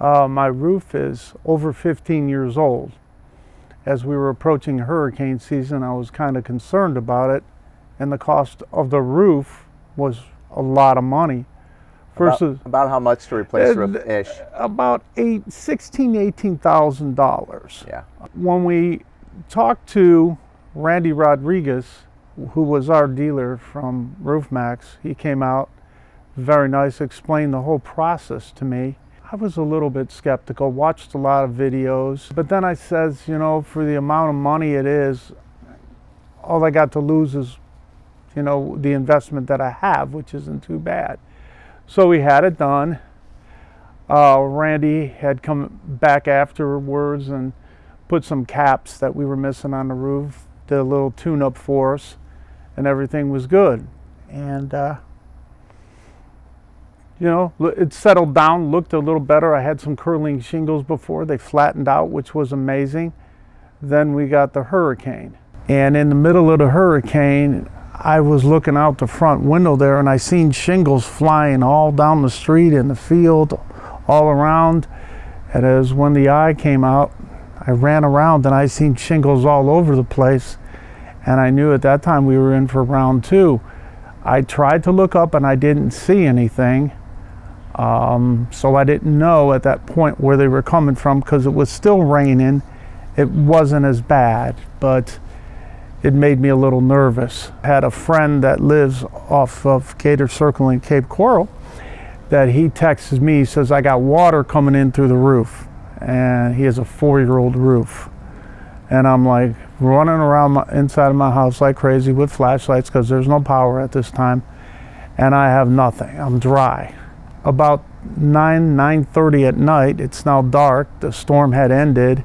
My roof is over 15 years old. As we were approaching hurricane season, I was kind of concerned about it, and the cost of the roof was a lot of money. About how much to replace the roof-ish? About $18,000. Yeah. When we talked to Randy Rodriguez, who was our dealer from Roof Maxx, he came out, very nice, explained the whole process to me. I was a little bit skeptical, watched a lot of videos, but then I says, you know, for the amount of money it is, all I got to lose is, you know, the investment that I have, which isn't too bad. So we had it done. Randy had come back afterwards and put some caps that we were missing on the roof, did a little tune-up for us, and everything was good. And you know, it settled down, looked a little better. I had some curling shingles before. They flattened out, which was amazing. Then we got the hurricane. And in the middle of the hurricane, I was looking out the front window there, and I seen shingles flying all down the street, in the field, all around. And as when the eye came out, I ran around and I seen shingles all over the place. And I knew at that time we were in for round two. I tried to look up and I didn't see anything. So I didn't know at that point where they were coming from, because it was still raining. It wasn't as bad, but it made me a little nervous. I had a friend that lives off of Gator Circle in Cape Coral that he texts me, he says, I got water coming in through the roof. And he has a 4-year-old roof. And I'm like running around inside of my house like crazy with flashlights, because there's no power at this time. And I have nothing, I'm dry. About 9:30 at night, it's now dark, the storm had ended,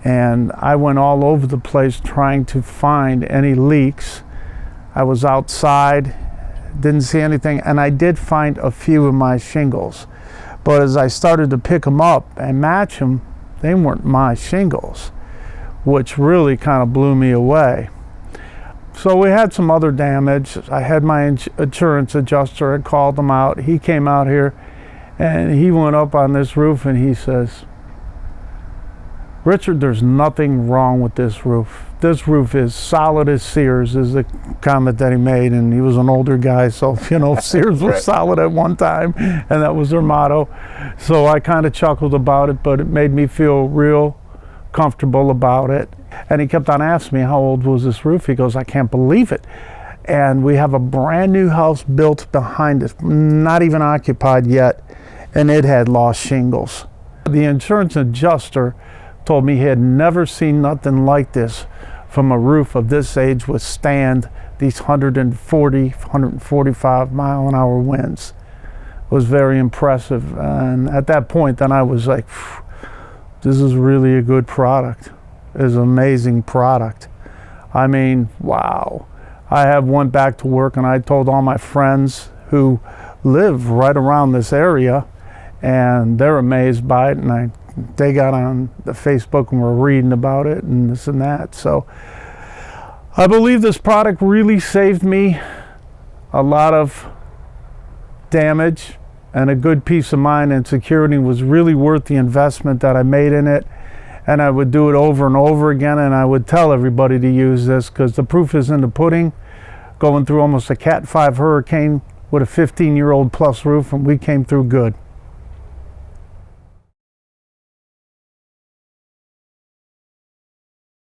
and I went all over the place trying to find any leaks. I was outside, didn't see anything, and I did find a few of my shingles. But as I started to pick them up and match them, they weren't my shingles, which really kind of blew me away. So we had some other damage. I had my insurance adjuster, had called them out. He came out here and he went up on this roof and he says, Richard, there's nothing wrong with this roof. This roof is solid as Sears, is the comment that he made. And he was an older guy, so, you know, Sears was solid at one time, and that was their motto. So I kind of chuckled about it, but it made me feel real comfortable about it. And he kept on asking me, how old was this roof? He goes, I can't believe it. And we have a brand new house built behind us, not even occupied yet, and it had lost shingles. The insurance adjuster told me he had never seen nothing like this from a roof of this age withstand these 140, 145 mile an hour winds. It was very impressive. And at that point, then I was like, this is really a good product. It's an amazing product. I mean, wow. I went back to work and I told all my friends who live right around this area, and they're amazed by it. And they got on the Facebook and were reading about it and this and that. So I believe this product really saved me a lot of damage, and a good peace of mind and security was really worth the investment that I made in it. And I would do it over and over again, and I would tell everybody to use this, because the proof is in the pudding. Going through almost a Cat 5 hurricane with a 15-year-old plus roof, and we came through good.